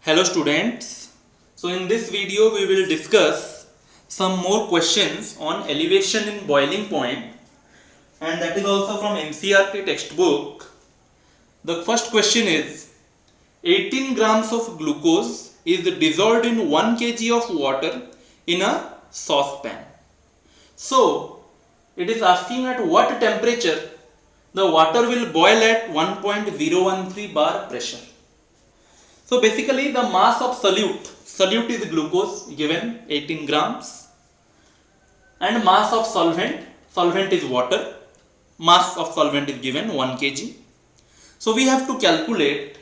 Hello students. So in this video we will discuss some more questions on elevation in boiling point, and that is also from NCERT textbook. The first question is 18 grams of glucose is dissolved in 1 kg of water in a saucepan. So it is asking at what temperature the water will boil at 1.013 bar pressure. So basically the mass of solute is glucose given 18 grams, and mass of solvent is water, mass of solvent is given 1 kg. So we have to calculate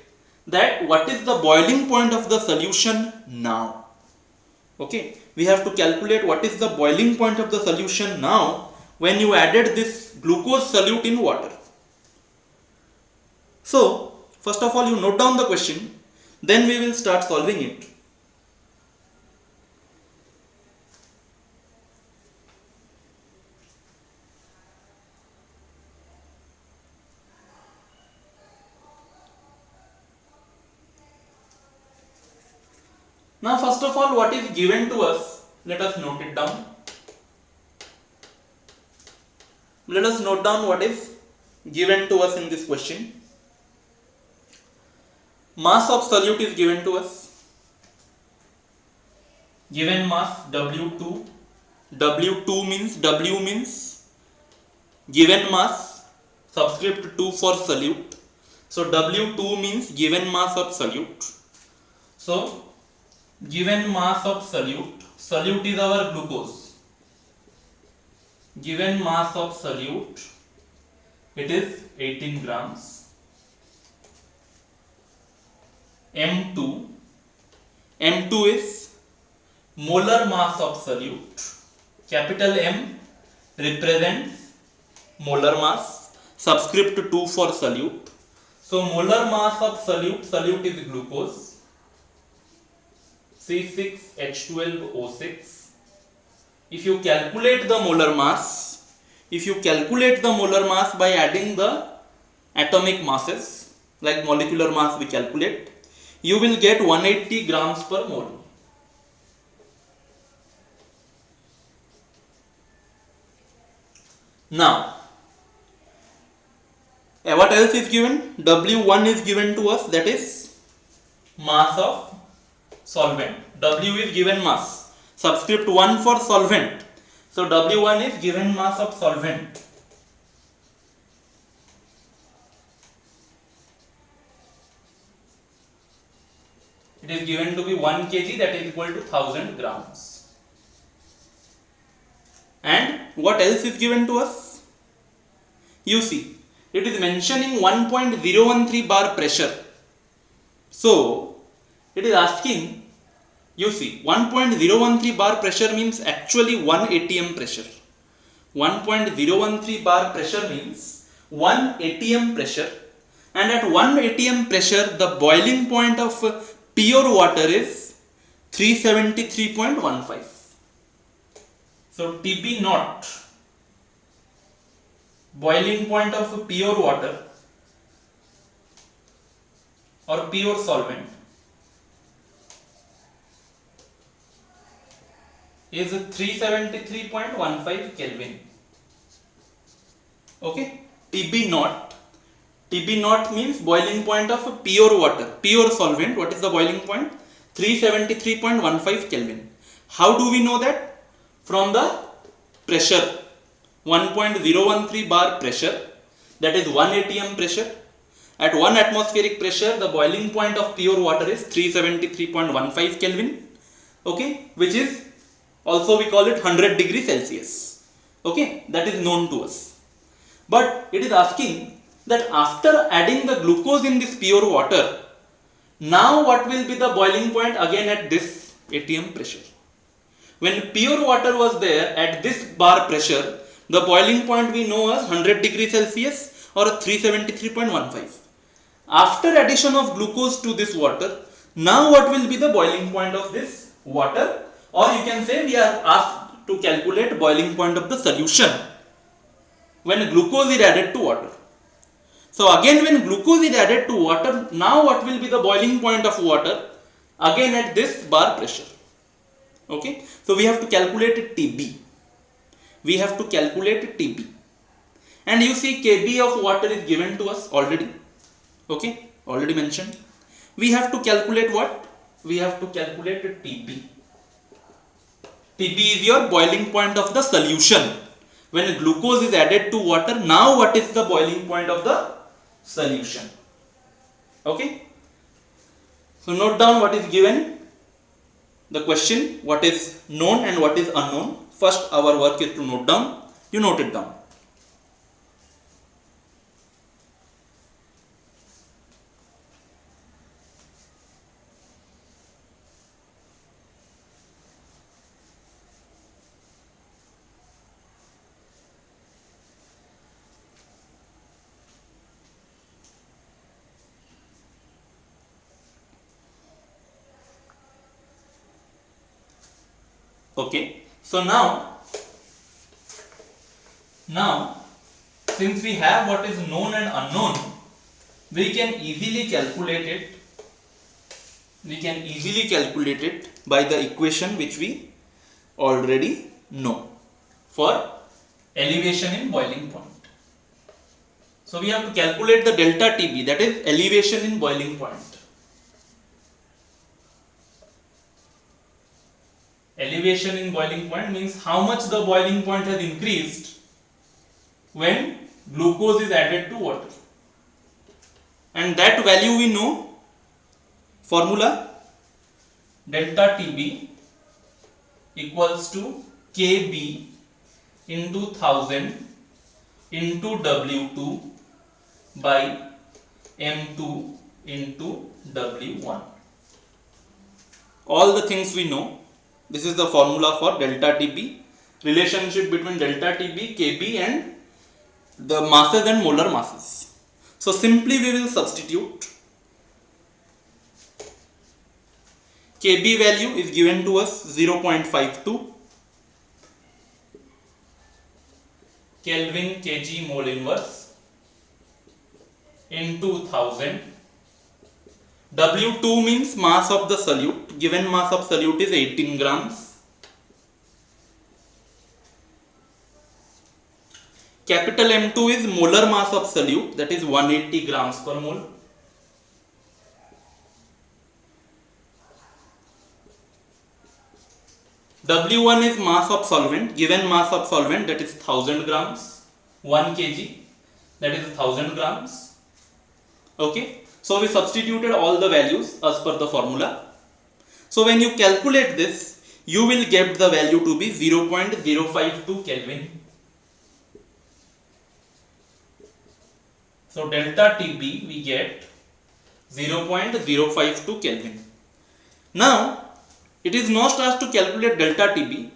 that what is the boiling point of the solution now. Okay, we have to calculate what is the boiling point of the solution now when you added this glucose solute in water. So first of all you note down the question, then we will start solving it. Now first of all, what is given to us, let us note it down. Let us note down what is given to us in this question. Mass of solute is given to us. Given mass W2. W2 means W means given mass, subscript 2 for solute. So W2 means given mass of solute. So given mass of solute is our glucose. Given mass of solute, it is 18 grams. M2 is molar mass of solute. Capital M represents molar mass, subscript 2 for solute. So molar mass of solute is glucose, C6H12O6. If you calculate the molar mass, by adding the atomic masses, like molecular mass we calculate, you will get 180 grams per mole. Now, what else is given? W1 is given to us, that is mass of solvent. W is given mass, subscript 1 for solvent. So W1 is given mass of solvent. It is given to be 1 kg, that is equal to 1000 grams. And what else is given to us? You see, it is mentioning 1.013 bar pressure. So it is asking, you see, 1.013 bar pressure means actually 1 atm pressure. 1.013 bar pressure means 1 atm pressure, and at 1 atm pressure the boiling point of pure water is 373.15. So TB naught, boiling point of pure water or pure solvent, is 373.15 Kelvin. Okay, TB naught means boiling point of pure water, pure solvent. What is the boiling point? 373.15 Kelvin. How do we know that? From the pressure, 1.013 bar pressure, that is 1 atm pressure. At 1 atmospheric pressure, the boiling point of pure water is 373.15 Kelvin. Okay, which is also we call it 100 degrees Celsius. Okay, that is known to us. But it is asking that after adding the glucose in this pure water, now what will be the boiling point again at this atm pressure? When pure water was there at this bar pressure, the boiling point we know as 100 degrees Celsius or 373.15. After addition of glucose to this water, now what will be the boiling point of this water? Or you can say we are asked to calculate boiling point of the solution when glucose is added to water. So again, when glucose is added to water, now what will be the boiling point of water? again at this bar pressure. Okay, so we have to calculate TB. We have to calculate TB, and you see KB of water is given to us already. Okay, already mentioned. We have to calculate what? We have to calculate TB. TB is your boiling point of the solution. When glucose is added to water, now what is the boiling point of the solution? Okay. So note down what is given. The question, what is known and what is unknown. First our work is to note down. You note it down. Okay, so now since we have what is known and unknown, we can easily calculate it. We can easily calculate it by the equation which we already know for elevation in boiling point. So we have to calculate the delta TB, that is elevation in boiling point. Elevation in boiling point means how much the boiling point has increased when glucose is added to water. And that value we know. Formula, delta TB equals to KB into 1000 into W2 by M2 into W1. All the things we know. This is the formula for delta TB, relationship between delta TB, KB and the masses and molar masses. So simply we will substitute. KB value is given to us 0.52 Kelvin kg mole inverse into 1000. W2 means mass of the solute. Given mass of solute is 18 grams. Capital M2 is molar mass of solute, that is 180 grams per mole. W1 is mass of solvent. Given mass of solvent, that is 1000 grams. 1 kg, that is 1000 grams. Okay. So we substituted all the values as per the formula. So when you calculate this, you will get the value to be 0.052 Kelvin. So delta TB we get 0.052 Kelvin. Now it is not asked to calculate delta TB,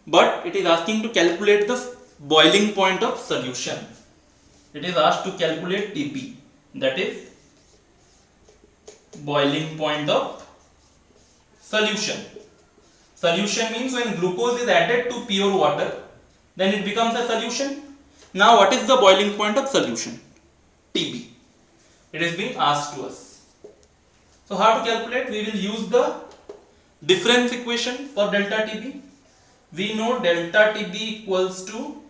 but it is asking to calculate the boiling point of solution. It is asked to calculate TB, that is boiling point of solution. Solution means when glucose is added to pure water, then it becomes a solution. Now what is the boiling point of solution? TB. It is being asked to us. So how to calculate? We will use the difference equation for delta TB. We know delta TB equals to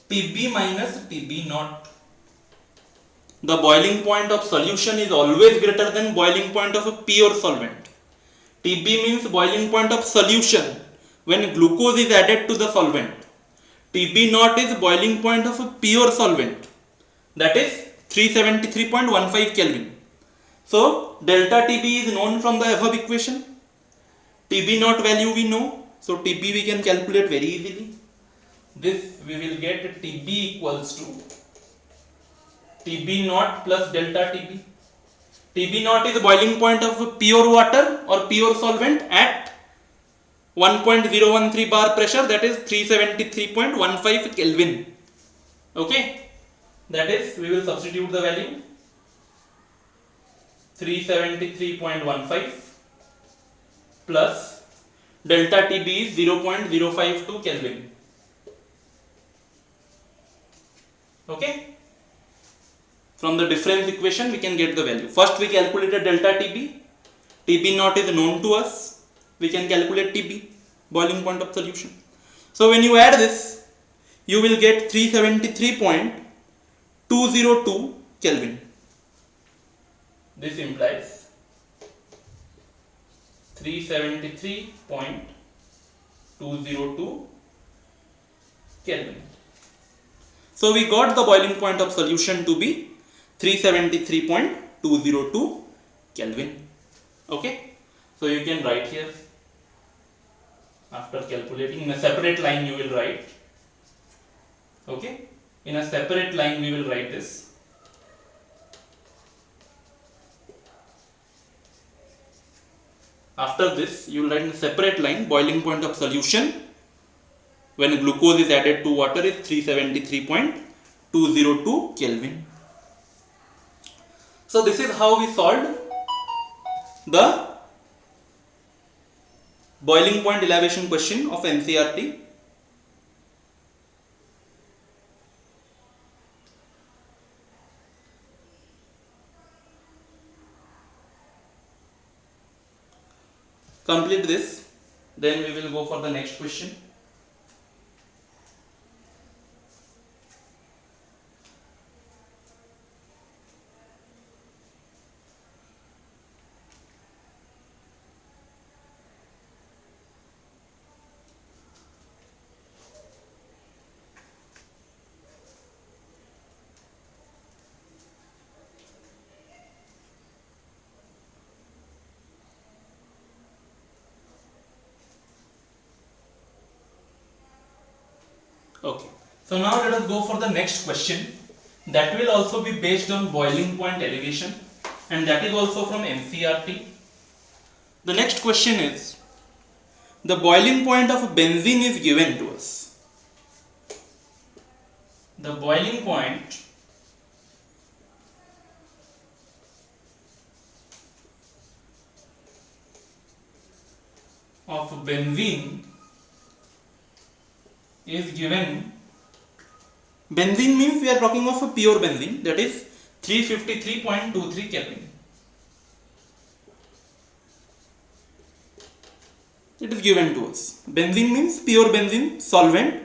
TB minus TB naught. The boiling point of solution is always greater than boiling point of a pure solvent. TB means boiling point of solution when glucose is added to the solvent. TB naught is boiling point of a pure solvent, that is 373.15 Kelvin. So delta TB is known from the above equation. TB naught value we know, so TB we can calculate very easily. This we will get TB equals to TB naught plus delta TB. TB naught is the boiling point of pure water or pure solvent at 1.013 bar pressure, that is 373.15 Kelvin. Okay, that is we will substitute the value 373.15 plus delta TB is 0.052 Kelvin. Okay. From the difference equation we can get the value. First we calculated delta TB. TB naught is known to us. We can calculate TB, boiling point of solution. So when you add this, you will get 373.202 Kelvin. This implies 373.202 Kelvin. So we got the boiling point of solution to be 373.202 Kelvin. Okay, so you can write here, after calculating in a separate line you will write. Okay, in a separate line we will write this. After this you will write in a separate line, boiling point of solution when glucose is added to water is 373.202 Kelvin. So this is how we solved the boiling point elevation question of NCERT. Complete this, then we will go for the next question. Okay, so now let us go for the next question. That will also be based on boiling point elevation, and that is also from NCERT. The next question is, the boiling point of benzene is given to us. The boiling point of benzene is given. Benzene means we are talking of a pure benzene, that is 353.23 Kelvin. It is given to us. Benzene means pure benzene solvent,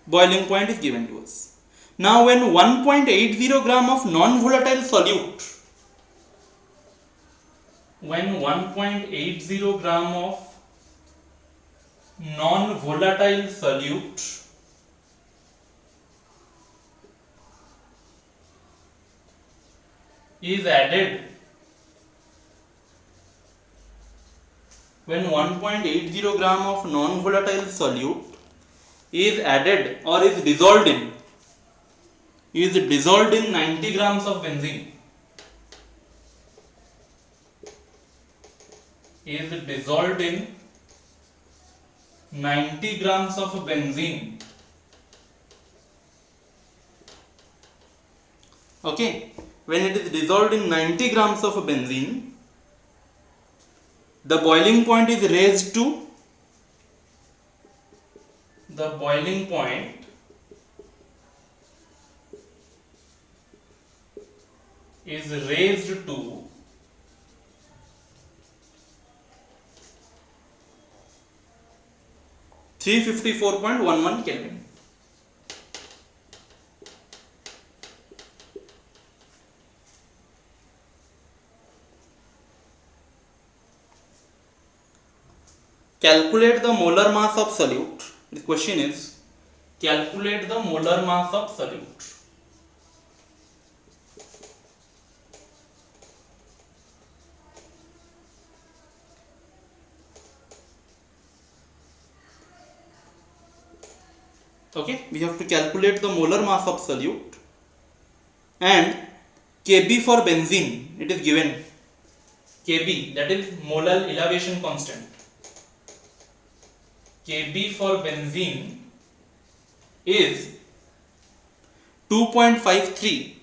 boiling point is given to us. Now when 1.80 gram of non-volatile solute, when 1.80 gram of non-volatile solute is added, when 1.80 gram of non-volatile solute is added or is dissolved in 90 grams of benzene, is dissolved in 90 grams of benzene. Okay, when it is dissolved in 90 grams of benzene, the boiling point is raised to, the boiling point is raised to 354.11 Kelvin. Calculate the molar mass of solute. The question is, calculate the molar mass of solute. Okay, we have to calculate the molar mass of solute, and Kb for benzene, it is given. Kb, that is molar elevation constant. Kb for benzene is 2.53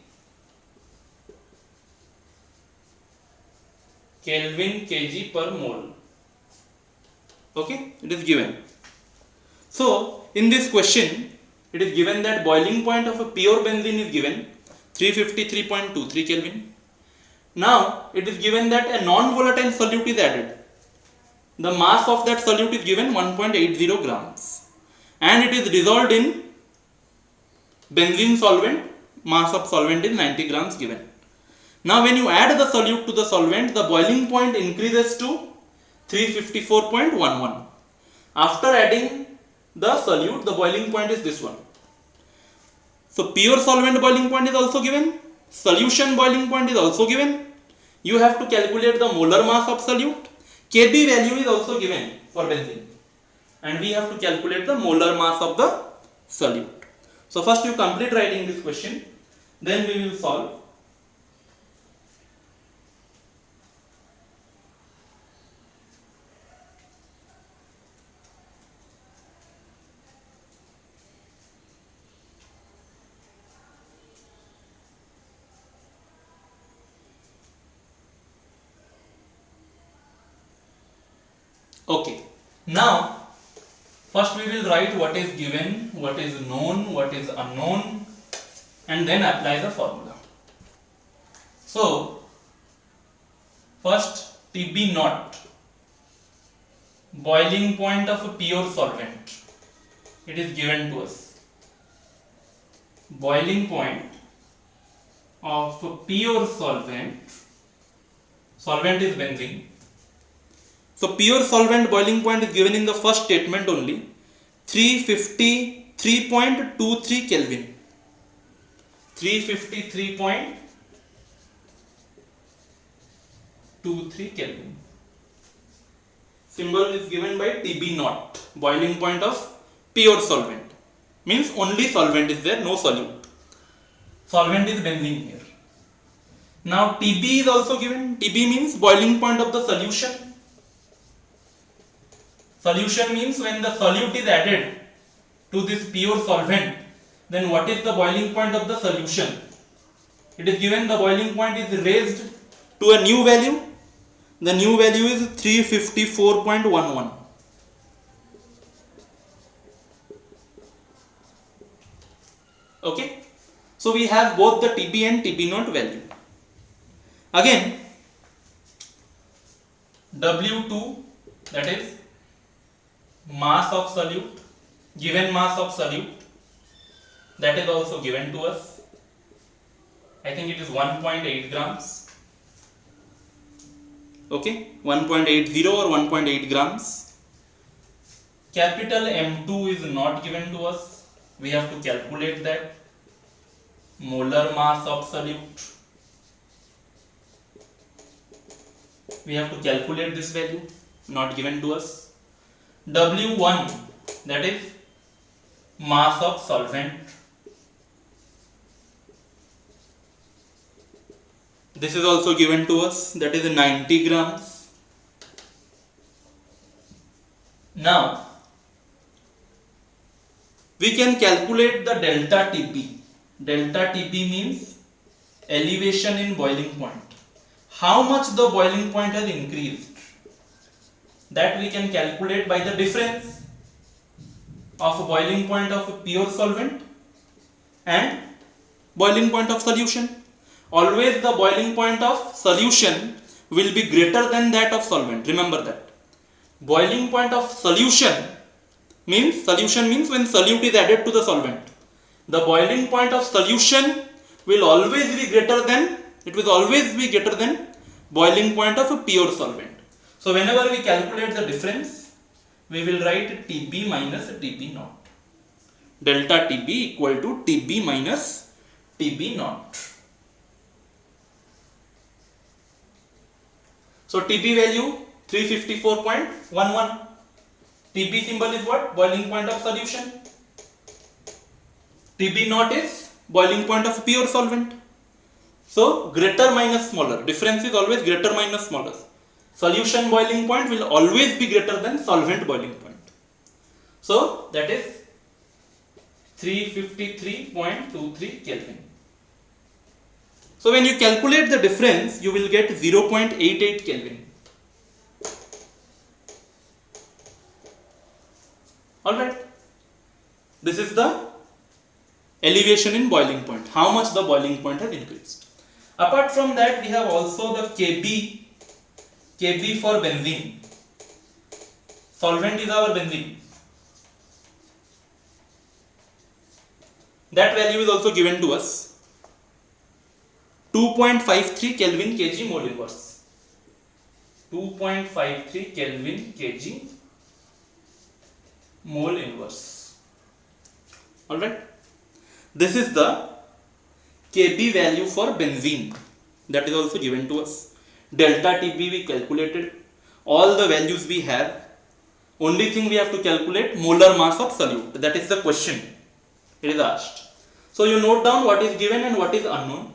Kelvin kg per mole. Okay, it is given. So in this question, it is given that boiling point of a pure benzene is given 353.23 Kelvin. Now it is given that a non-volatile solute is added. The mass of that solute is given 1.80 grams and it is dissolved in benzene solvent. Mass of solvent is 90 grams given. Now when you add the solute to the solvent, the boiling point increases to 354.11. After adding the solute, the boiling point is this one. So pure solvent boiling point is also given, solution boiling point is also given. You have to calculate the molar mass of solute. Kb value is also given for benzene and we have to calculate the molar mass of the solute. So first you complete writing this question, then we will solve. Okay, now first we will write what is given, what is known, what is unknown, and then apply the formula. So first TB naught, boiling point of a pure solvent, it is given to us. Boiling point of a pure solvent, solvent is benzene. So pure solvent boiling point is given in the first statement only, 353.23 Kelvin. 353.23 Kelvin. Symbol is given by TB naught, boiling point of pure solvent. Means only solvent is there, no solute. Solvent is benzene here. Now TB is also given. TB means boiling point of the solution. Solution means when the solute is added to this pure solvent, then what is the boiling point of the solution? It is given the boiling point is raised to a new value. The new value is 354.11. Okay. So we have both the TB and TB naught value. Again, W2, that is mass of solute, given mass of solute, that is also given to us. I think it is 1.8 grams. Okay, 1.80 or 1.8 grams. Capital M2 is not given to us. We have to calculate that. Molar mass of solute. We have to calculate this value, not given to us. W1, that is mass of solvent. This is also given to us, that is 90 grams. Now we can calculate the delta TB. Delta TB means elevation in boiling point. How much the boiling point has increased, that we can calculate by the difference of boiling point of a pure solvent and boiling point of solution. Always the boiling point of solution will be greater than that of solvent. Remember that. Boiling point of solution means when solute is added to the solvent. The boiling point of solution will always be greater than, boiling point of a pure solvent. So whenever we calculate the difference, we will write TB minus TB naught. Delta TB equal to TB minus TB naught. So TB value 354.11. TB symbol is what? Boiling point of solution. TB naught is boiling point of pure solvent. So greater minus smaller. Difference is always greater minus smaller. Solution boiling point will always be greater than solvent boiling point. So that is 353.23 Kelvin. So when you calculate the difference, you will get 0.88 Kelvin. Alright. This is the elevation in boiling point. How much the boiling point has increased. Apart from that, we have also the Kb for benzene. Solvent is our benzene. That value is also given to us. 2.53 Kelvin kg mole inverse. 2.53 Kelvin kg mole inverse. Alright. This is the Kb value for benzene. That is also given to us. Delta Tb we calculated. All the values we have. Only thing we have to calculate molar mass of solute. That is the question. It is asked. So you note down what is given and what is unknown.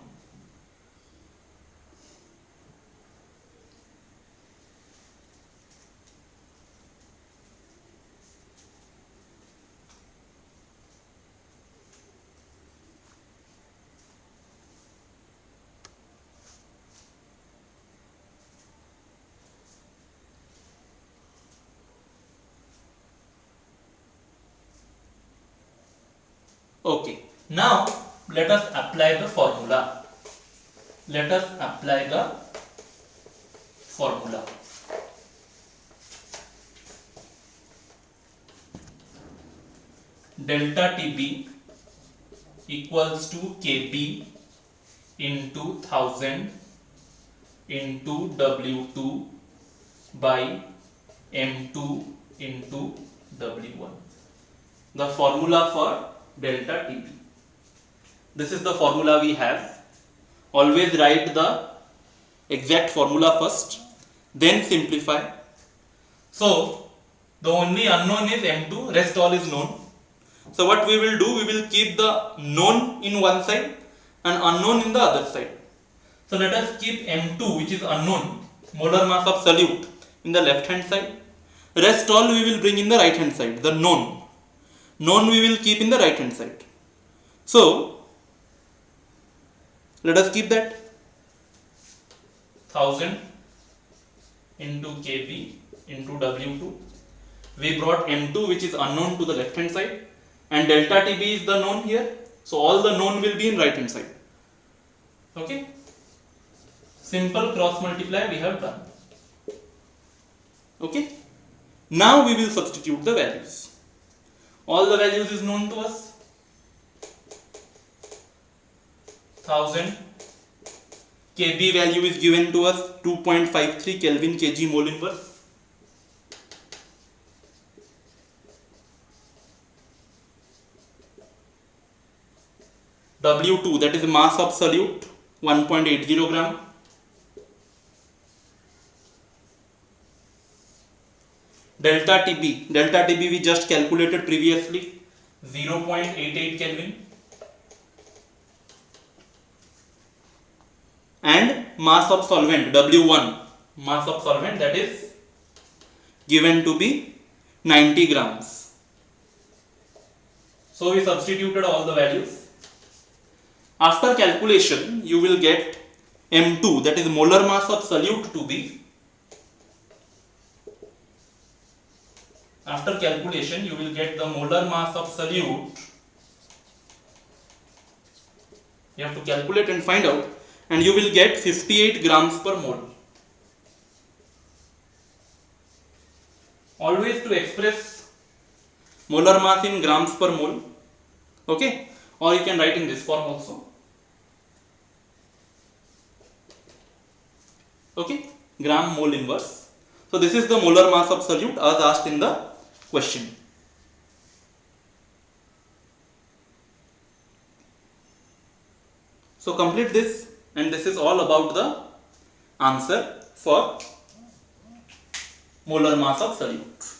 Okay, now let us apply the formula. Let us apply the formula. Delta Tb equals to Kb into 1000 into W2 by M2 into W1. The formula for delta Tb. This is the formula we have. Always write the exact formula first, then simplify. So the only unknown is M2, rest all is known. So what we will do, we will keep the known in one side and unknown in the other side. So let us keep M2, which is unknown, molar mass of solute, in the left hand side. Rest all we will bring in the right hand side, the known. Known we will keep in the right hand side. So let us keep that 1000 into Kb into W2. We brought M2, which is unknown, to the left hand side, and delta Tb is the known here. So all the known will be in right hand side. Okay. Simple cross multiply we have done. Okay. Now we will substitute the values. All the values is known to us. 1000. Kb value is given to us 2.53 Kelvin kg mole inverse. W2, that is mass of solute, 1.80 gram. Delta Tb we just calculated previously, 0.88 Kelvin. And mass of solvent, W1, mass of solvent, that is given to be 90 grams. So we substituted all the values. After calculation, you will get M2, that is molar mass of solute, to be, after calculation you will get the molar mass of solute. You have to calculate and find out, and you will get 58 grams per mole. Always to express molar mass in grams per mole. Okay, or you can write in this form also. Okay, gram mole inverse. So this is the molar mass of solute as asked in the question. So complete this, and this is all about the answer for molar mass of solute.